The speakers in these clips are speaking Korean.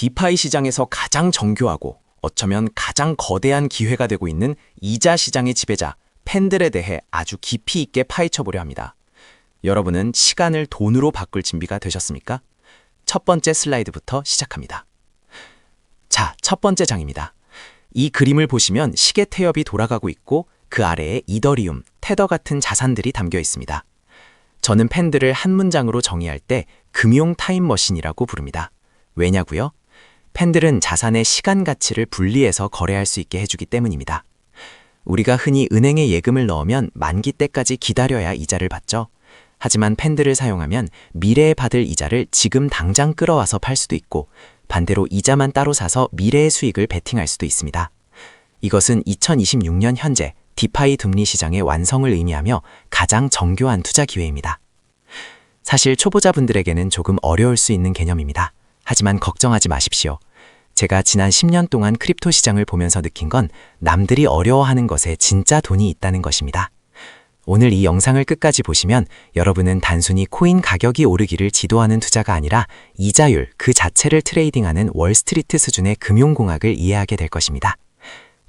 디파이 시장에서 가장 정교하고 어쩌면 가장 거대한 기회가 되고 있는 이자 시장의 지배자, 팬들에 대해 아주 깊이 있게 파헤쳐보려 합니다. 여러분은 시간을 돈으로 바꿀 준비가 되셨습니까? 첫 번째 슬라이드부터 시작합니다. 자, 첫 번째 장입니다. 이 그림을 보시면 시계 태엽이 돌아가고 있고 그 아래에 이더리움, 테더 같은 자산들이 담겨 있습니다. 저는 팬들을 한 문장으로 정의할 때 금융 타임머신이라고 부릅니다. 왜냐고요? 팬들은 자산의 시간 가치를 분리해서 거래할 수 있게 해주기 때문입니다. 우리가 흔히 은행에 예금을 넣으면 만기 때까지 기다려야 이자를 받죠. 하지만 팬들을 사용하면 미래에 받을 이자를 지금 당장 끌어와서 팔 수도 있고 반대로 이자만 따로 사서 미래의 수익을 베팅할 수도 있습니다. 이것은 2026년 현재 디파이 금리 시장의 완성을 의미하며 가장 정교한 투자 기회입니다. 사실 초보자분들에게는 조금 어려울 수 있는 개념입니다. 하지만 걱정하지 마십시오. 제가 지난 10년 동안 크립토 시장을 보면서 느낀 건 남들이 어려워하는 것에 진짜 돈이 있다는 것입니다. 오늘 이 영상을 끝까지 보시면 여러분은 단순히 코인 가격이 오르기를 지도하는 투자가 아니라 이자율 그 자체를 트레이딩하는 월스트리트 수준의 금융공학을 이해하게 될 것입니다.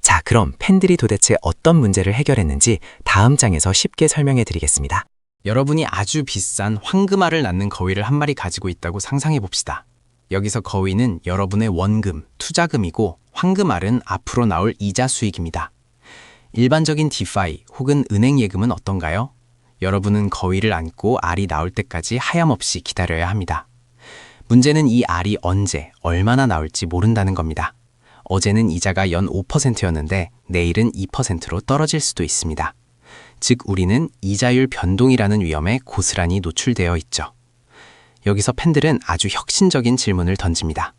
자, 그럼 팬들이 도대체 어떤 문제를 해결했는지 다음 장에서 쉽게 설명해 드리겠습니다. 여러분이 아주 비싼 황금알을 낳는 거위를 한 마리 가지고 있다고 상상해 봅시다. 여기서 거위는 여러분의 원금, 투자금이고 황금알은 앞으로 나올 이자 수익입니다. 일반적인 디파이 혹은 은행 예금은 어떤가요? 여러분은 거위를 안고 알이 나올 때까지 하염없이 기다려야 합니다. 문제는 이 알이 언제, 얼마나 나올지 모른다는 겁니다. 어제는 이자가 연 5%였는데 내일은 2%로 떨어질 수도 있습니다. 즉 우리는 이자율 변동이라는 위험에 고스란히 노출되어 있죠. 여기서 팬들은 아주 혁신적인 질문을 던집니다.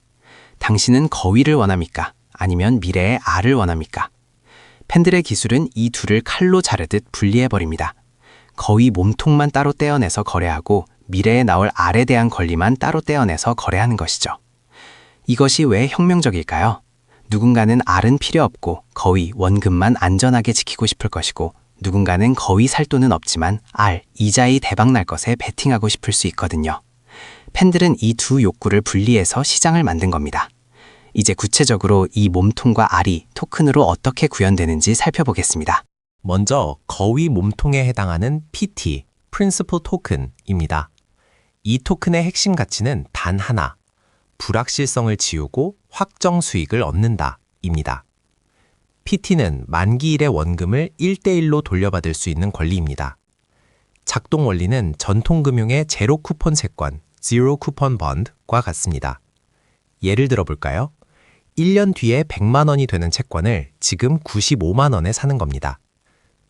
당신은 거위를 원합니까? 아니면 미래의 알을 원합니까? 팬들의 기술은 이 둘을 칼로 자르듯 분리해버립니다. 거위 몸통만 따로 떼어내서 거래하고 미래에 나올 알에 대한 권리만 따로 떼어내서 거래하는 것이죠. 이것이 왜 혁명적일까요? 누군가는 알은 필요 없고 거위, 원금만 안전하게 지키고 싶을 것이고 누군가는 거위 살 돈은 없지만 알, 이자의 대박 날 것에 베팅하고 싶을 수 있거든요. 팬들은 이 두 욕구를 분리해서 시장을 만든 겁니다. 이제 구체적으로 이 몸통과 알이 토큰으로 어떻게 구현되는지 살펴보겠습니다. 먼저 거위 몸통에 해당하는 PT, Principal Token입니다. 이 토큰의 핵심 가치는 단 하나, 불확실성을 지우고 확정 수익을 얻는다 입니다. PT는 만기일의 원금을 1대1로 돌려받을 수 있는 권리입니다. 작동 원리는 전통금융의 제로 쿠폰 채권, Zero Coupon Bond과 같습니다. 예를 들어 볼까요? 1년 뒤에 100만 원이 되는 채권을 지금 95만 원에 사는 겁니다.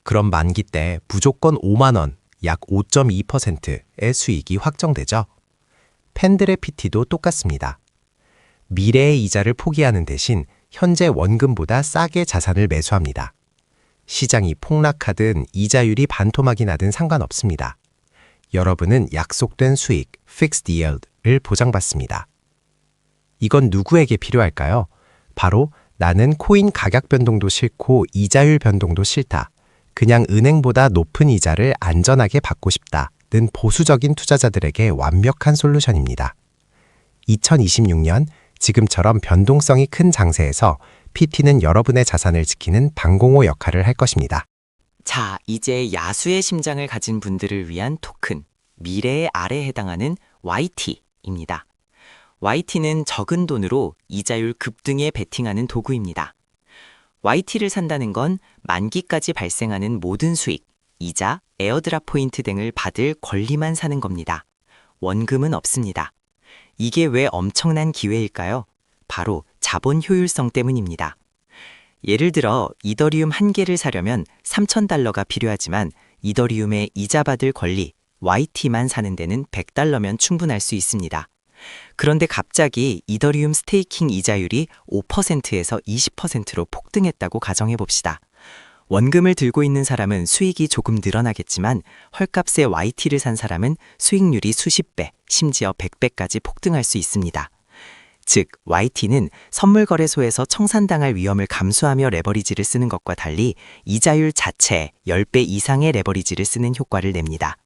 그럼 만기 때 무조건 5만 원, 약 5.2%의 수익이 확정되죠. 팬들의 PT도 똑같습니다. 미래의 이자를 포기하는 대신 현재 원금보다 싸게 자산을 매수합니다. 시장이 폭락하든 이자율이 반토막이 나든 상관없습니다. 여러분은 약속된 수익, Fixed Yield를 보장받습니다. 이건 누구에게 필요할까요? 바로 나는 코인 가격 변동도 싫고 이자율 변동도 싫다. 그냥 은행보다 높은 이자를 안전하게 받고 싶다는 보수적인 투자자들에게 완벽한 솔루션입니다. 2026년 지금처럼 변동성이 큰 장세에서 PT는 여러분의 자산을 지키는 방공호 역할을 할 것입니다. 자, 이제 야수의 심장을 가진 분들을 위한 토큰, 미래의 알에 해당하는 YT입니다. YT는 적은 돈으로 이자율 급등에 베팅하는 도구입니다. YT를 산다는 건 만기까지 발생하는 모든 수익, 이자, 에어드랍 포인트 등을 받을 권리만 사는 겁니다. 원금은 없습니다. 이게 왜 엄청난 기회일까요? 바로 자본 효율성 때문입니다. 예를 들어 이더리움 한 개를 사려면 $3,000가 필요하지만 이더리움의 이자 받을 권리, YT만 사는 데는 $100면 충분할 수 있습니다. 그런데 갑자기 이더리움 스테이킹 이자율이 5%에서 20%로 폭등했다고 가정해 봅시다. 원금을 들고 있는 사람은 수익이 조금 늘어나겠지만 헐값에 YT를 산 사람은 수익률이 수십 배, 심지어 100배까지 폭등할 수 있습니다. 즉, YT는 선물거래소에서 청산당할 위험을 감수하며 레버리지를 쓰는 것과 달리 이자율 자체에 10배 이상의 레버리지를 쓰는 효과를 냅니다.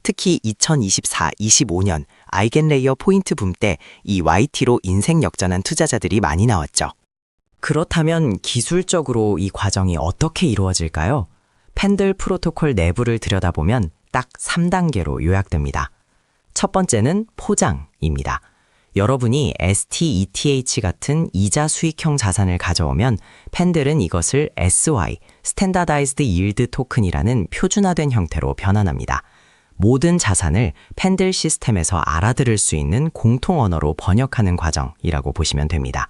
특히 2024-25년 아이겐레이어 포인트 붐 때 이 YT로 인생 역전한 투자자들이 많이 나왔죠. 그렇다면 기술적으로 이 과정이 어떻게 이루어질까요? 펜들 프로토콜 내부를 들여다보면 딱 3단계로 요약됩니다. 첫 번째는 포장입니다. 여러분이 ST, ETH 같은 이자 수익형 자산을 가져오면 펜들은 이것을 SY, Standardized Yield Token이라는 표준화된 형태로 변환합니다. 모든 자산을 펜들 시스템에서 알아들을 수 있는 공통 언어로 번역하는 과정이라고 보시면 됩니다.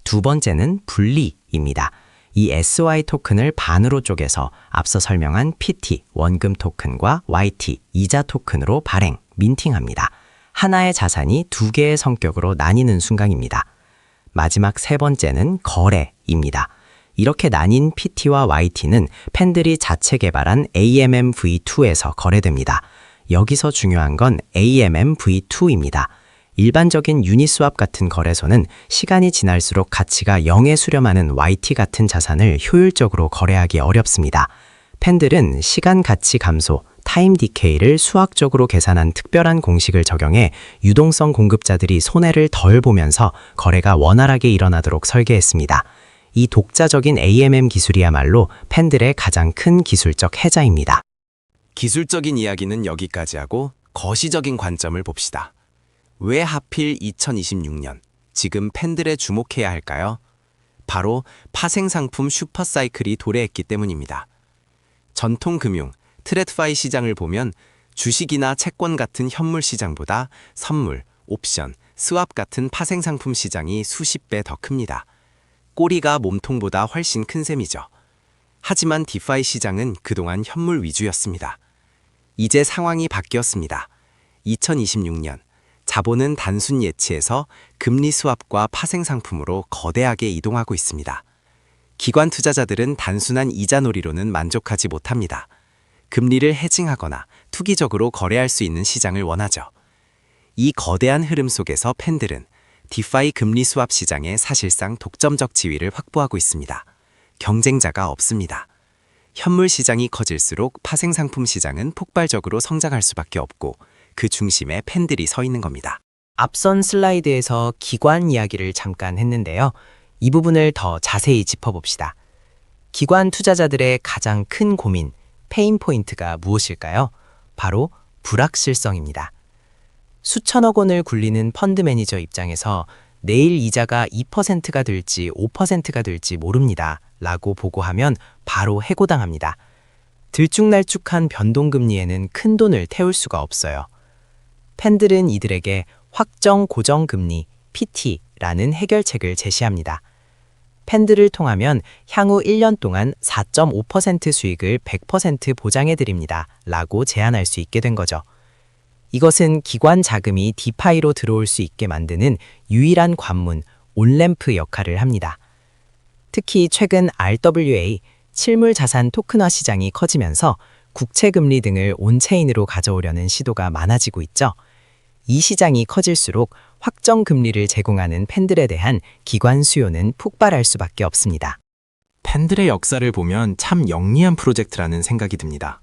두 번째는 분리입니다. 이 SY 토큰을 반으로 쪼개서 앞서 설명한 PT, 원금 토큰과 YT, 이자 토큰으로 발행, 민팅합니다. 하나의 자산이 두 개의 성격으로 나뉘는 순간입니다. 마지막 세 번째는 거래입니다. 이렇게 나뉜 PT와 YT는 펜들이 자체 개발한 AMM V2에서 거래됩니다. 여기서 중요한 건 AMM V2입니다. 일반적인 유니스왑 같은 거래소는 시간이 지날수록 가치가 0에 수렴하는 YT 같은 자산을 효율적으로 거래하기 어렵습니다. 펜들은 시간 가치 감소, 타임 디케이를 수학적으로 계산한 특별한 공식을 적용해 유동성 공급자들이 손해를 덜 보면서 거래가 원활하게 일어나도록 설계했습니다. 이 독자적인 AMM 기술이야말로 펜들의 가장 큰 기술적 해자입니다. 기술적인 이야기는 여기까지 하고 거시적인 관점을 봅시다. 왜 하필 2026년, 지금 펜들에 주목해야 할까요? 바로 파생상품 슈퍼사이클이 도래했기 때문입니다. 전통 금융, 트레드파이 시장을 보면 주식이나 채권 같은 현물 시장보다 선물, 옵션, 스왑 같은 파생상품 시장이 수십 배 더 큽니다. 꼬리가 몸통보다 훨씬 큰 셈이죠. 하지만 디파이 시장은 그동안 현물 위주였습니다. 이제 상황이 바뀌었습니다. 2026년, 자본은 단순 예치에서 금리 스왑과 파생상품으로 거대하게 이동하고 있습니다. 기관 투자자들은 단순한 이자놀이로는 만족하지 못합니다. 금리를 헤징하거나 투기적으로 거래할 수 있는 시장을 원하죠. 이 거대한 흐름 속에서 펜들은 디파이 금리 스왑 시장에 사실상 독점적 지위를 확보하고 있습니다. 경쟁자가 없습니다. 현물 시장이 커질수록 파생상품 시장은 폭발적으로 성장할 수밖에 없고 그 중심에 펜들이 서 있는 겁니다. 앞선 슬라이드에서 기관 이야기를 잠깐 했는데요. 이 부분을 더 자세히 짚어봅시다. 기관 투자자들의 가장 큰 고민, 페인 포인트가 무엇일까요? 바로 불확실성입니다. 수천억 원을 굴리는 펀드 매니저 입장에서 내일 이자가 2%가 될지 5%가 될지 모릅니다. 라고 보고하면 바로 해고당합니다. 들쭉날쭉한 변동금리에는 큰 돈을 태울 수가 없어요. 펜들은 이들에게 확정 고정금리, PT라는 해결책을 제시합니다. 펜들을 통하면 향후 1년 동안 4.5% 수익을 100% 보장해드립니다. 라고 제안할 수 있게 된 거죠. 이것은 기관 자금이 디파이로 들어올 수 있게 만드는 유일한 관문, 온램프 역할을 합니다. 특히 최근 RWA, 실물자산 토큰화 시장이 커지면서 국채금리 등을 온체인으로 가져오려는 시도가 많아지고 있죠. 이 시장이 커질수록 확정 금리를 제공하는 펜들에 대한 기관 수요는 폭발할 수밖에 없습니다. 펜들의 역사를 보면 참 영리한 프로젝트라는 생각이 듭니다.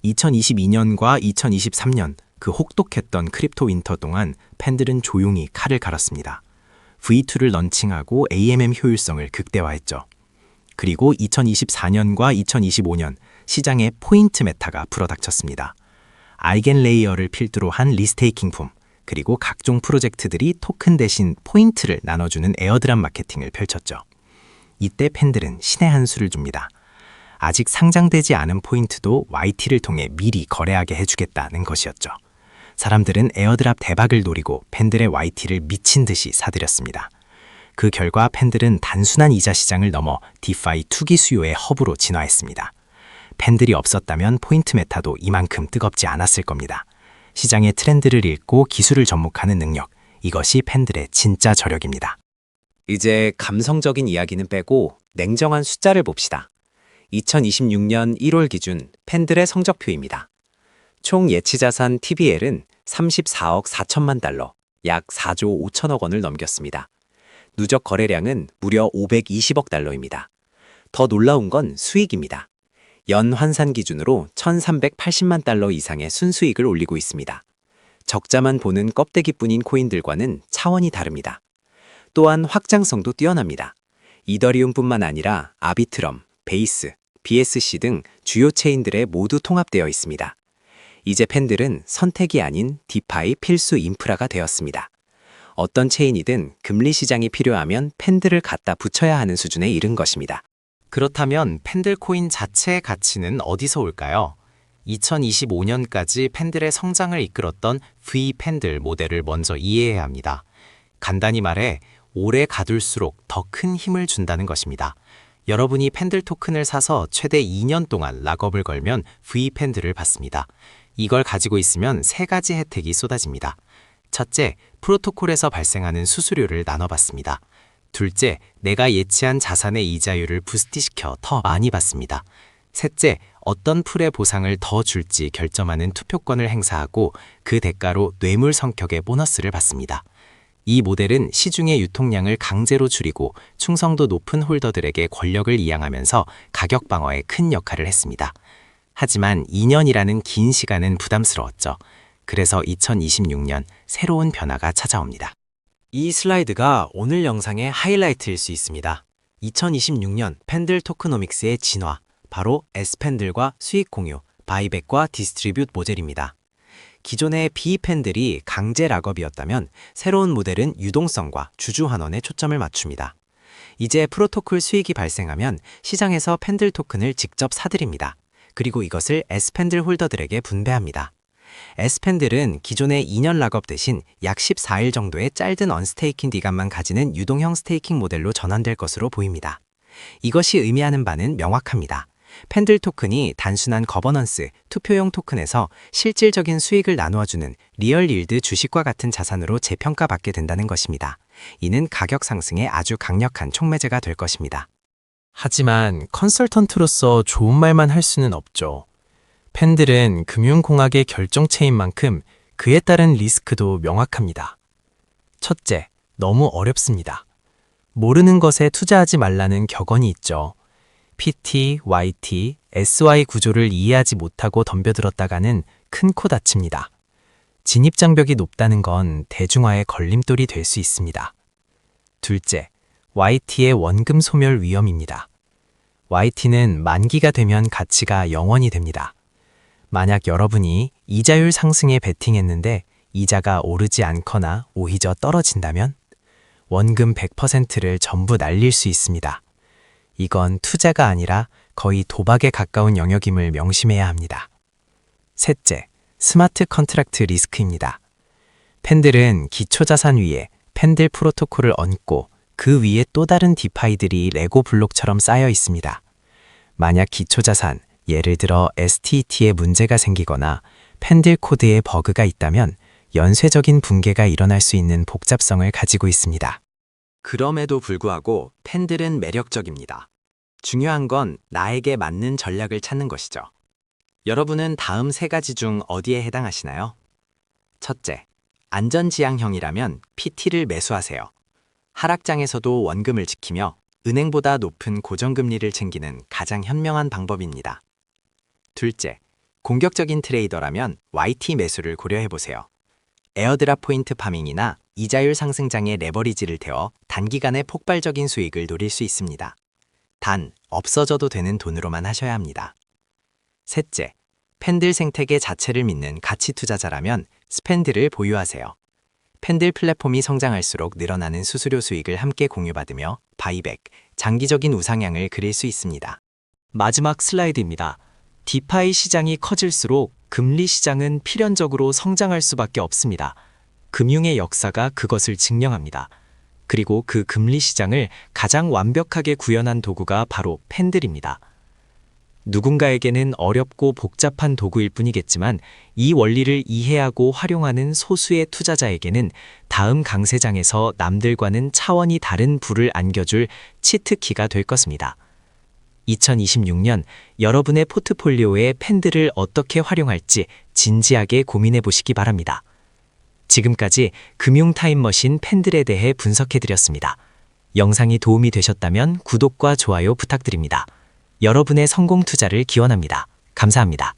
2022년과 2023년 그 혹독했던 크립토 윈터 동안 펜들은 조용히 칼을 갈았습니다. V2를 런칭하고 AMM 효율성을 극대화했죠. 그리고 2024년과 2025년 시장에 포인트 메타가 불어닥쳤습니다. 아이겐레이어를 필두로 한 리스테이킹품, 그리고 각종 프로젝트들이 토큰 대신 포인트를 나눠주는 에어드랍 마케팅을 펼쳤죠. 이때 펜들은 신의 한 수를 줍니다. 아직 상장되지 않은 포인트도 YT를 통해 미리 거래하게 해주겠다는 것이었죠. 사람들은 에어드랍 대박을 노리고 펜들의 YT를 미친 듯이 사들였습니다. 그 결과 펜들은 단순한 이자 시장을 넘어 디파이 투기 수요의 허브로 진화했습니다. 펜들이 없었다면 포인트 메타도 이만큼 뜨겁지 않았을 겁니다. 시장의 트렌드를 읽고 기술을 접목하는 능력, 이것이 펜들의 진짜 저력입니다. 이제 감성적인 이야기는 빼고 냉정한 숫자를 봅시다. 2026년 1월 기준 펜들의 성적표입니다. 총 예치자산 TVL은 34억 4천만 달러, 약 4조 5천억 원을 넘겼습니다. 누적 거래량은 무려 520억 달러입니다. 더 놀라운 건 수익입니다. 연 환산 기준으로 1,380만 달러 이상의 순수익을 올리고 있습니다. 적자만 보는 껍데기뿐인 코인들과는 차원이 다릅니다. 또한 확장성도 뛰어납니다. 이더리움뿐만 아니라 아비트럼, 베이스, BSC 등 주요 체인들에 모두 통합되어 있습니다. 이제 팬들은 선택이 아닌 디파이 필수 인프라가 되었습니다. 어떤 체인이든 금리 시장이 필요하면 팬들을 갖다 붙여야 하는 수준에 이른 것입니다. 그렇다면 팬들 코인 자체의 가치는 어디서 올까요? 2025년까지 팬들의 성장을 이끌었던 V 팬들 모델을 먼저 이해해야 합니다. 간단히 말해 오래 가둘수록 더 큰 힘을 준다는 것입니다. 여러분이 팬들 토큰을 사서 최대 2년 동안 락업을 걸면 V 팬들을 받습니다. 이걸 가지고 있으면 3가지 혜택이 쏟아집니다. 첫째, 프로토콜에서 발생하는 수수료를 나눠받습니다. 둘째, 내가 예치한 자산의 이자율을 부스트시켜 더 많이 받습니다. 셋째, 어떤 풀의 보상을 더 줄지 결정하는 투표권을 행사하고 그 대가로 뇌물 성격의 보너스를 받습니다. 이 모델은 시중의 유통량을 강제로 줄이고 충성도 높은 홀더들에게 권력을 이양하면서 가격 방어에 큰 역할을 했습니다. 하지만 2년이라는 긴 시간은 부담스러웠죠. 그래서 2026년 새로운 변화가 찾아옵니다. 이 슬라이드가 오늘 영상의 하이라이트일 수 있습니다. 2026년 팬들 토크노믹스의 진화, 바로 S팬들과 수익 공유, 바이백과 디스트리뷰트 모델입니다. 기존의 B팬들이 강제 락업이었다면 새로운 모델은 유동성과 주주 환원에 초점을 맞춥니다. 이제 프로토콜 수익이 발생하면 시장에서 팬들 토큰을 직접 사들입니다. 그리고 이것을 S팬들 홀더들에게 분배합니다. S팬들은 기존의 2년 락업 대신 약 14일 정도의 짧은 언스테이킹 기간만 가지는 유동형 스테이킹 모델로 전환될 것으로 보입니다. 이것이 의미하는 바는 명확합니다. 팬들 토큰이 단순한 거버넌스, 투표용 토큰에서 실질적인 수익을 나누어주는 리얼 릴드 주식과 같은 자산으로 재평가받게 된다는 것입니다. 이는 가격 상승에 아주 강력한 촉매제가 될 것입니다. 하지만 컨설턴트로서 좋은 말만 할 수는 없죠. 팬들은 금융공학의 결정체인 만큼 그에 따른 리스크도 명확합니다. 첫째, 너무 어렵습니다. 모르는 것에 투자하지 말라는 격언이 있죠. PT, YT, SY 구조를 이해하지 못하고 덤벼들었다가는 큰 코 다칩니다. 진입장벽이 높다는 건 대중화의 걸림돌이 될 수 있습니다. 둘째, YT의 원금 소멸 위험입니다. YT는 만기가 되면 가치가 0원이 됩니다. 만약 여러분이 이자율 상승에 베팅했는데 이자가 오르지 않거나 오히려 떨어진다면 원금 100%를 전부 날릴 수 있습니다. 이건 투자가 아니라 거의 도박에 가까운 영역임을 명심해야 합니다. 셋째, 스마트 컨트랙트 리스크입니다. 팬들은 기초자산 위에 팬들 프로토콜을 얹고 그 위에 또 다른 디파이들이 레고 블록처럼 쌓여 있습니다. 만약 기초자산, 예를 들어 STT에 문제가 생기거나 팬들 코드에 버그가 있다면 연쇄적인 붕괴가 일어날 수 있는 복잡성을 가지고 있습니다. 그럼에도 불구하고 팬들은 매력적입니다. 중요한 건 나에게 맞는 전략을 찾는 것이죠. 여러분은 다음 3가지 중 어디에 해당하시나요? 첫째, 안전지향형이라면 PT를 매수하세요. 하락장에서도 원금을 지키며 은행보다 높은 고정금리를 챙기는 가장 현명한 방법입니다. 둘째, 공격적인 트레이더라면 YT 매수를 고려해보세요. 에어드랍 포인트 파밍이나 이자율 상승장에 레버리지를 태워 단기간에 폭발적인 수익을 노릴 수 있습니다. 단, 없어져도 되는 돈으로만 하셔야 합니다. 셋째, 팬들 생태계 자체를 믿는 가치 투자자라면 스팬들을 보유하세요. 팬들 플랫폼이 성장할수록 늘어나는 수수료 수익을 함께 공유받으며 바이백, 장기적인 우상향을 그릴 수 있습니다. 마지막 슬라이드입니다. 디파이 시장이 커질수록 금리 시장은 필연적으로 성장할 수밖에 없습니다. 금융의 역사가 그것을 증명합니다. 그리고 그 금리 시장을 가장 완벽하게 구현한 도구가 바로 팬들입니다. 누군가에게는 어렵고 복잡한 도구일 뿐이겠지만 이 원리를 이해하고 활용하는 소수의 투자자에게는 다음 강세장에서 남들과는 차원이 다른 부를 안겨줄 치트키가 될 것입니다. 2026년 여러분의 포트폴리오에 팬들을 어떻게 활용할지 진지하게 고민해 보시기 바랍니다. 지금까지 금융 타임머신 팬들에 대해 분석해 드렸습니다. 영상이 도움이 되셨다면 구독과 좋아요 부탁드립니다. 여러분의 성공 투자를 기원합니다. 감사합니다.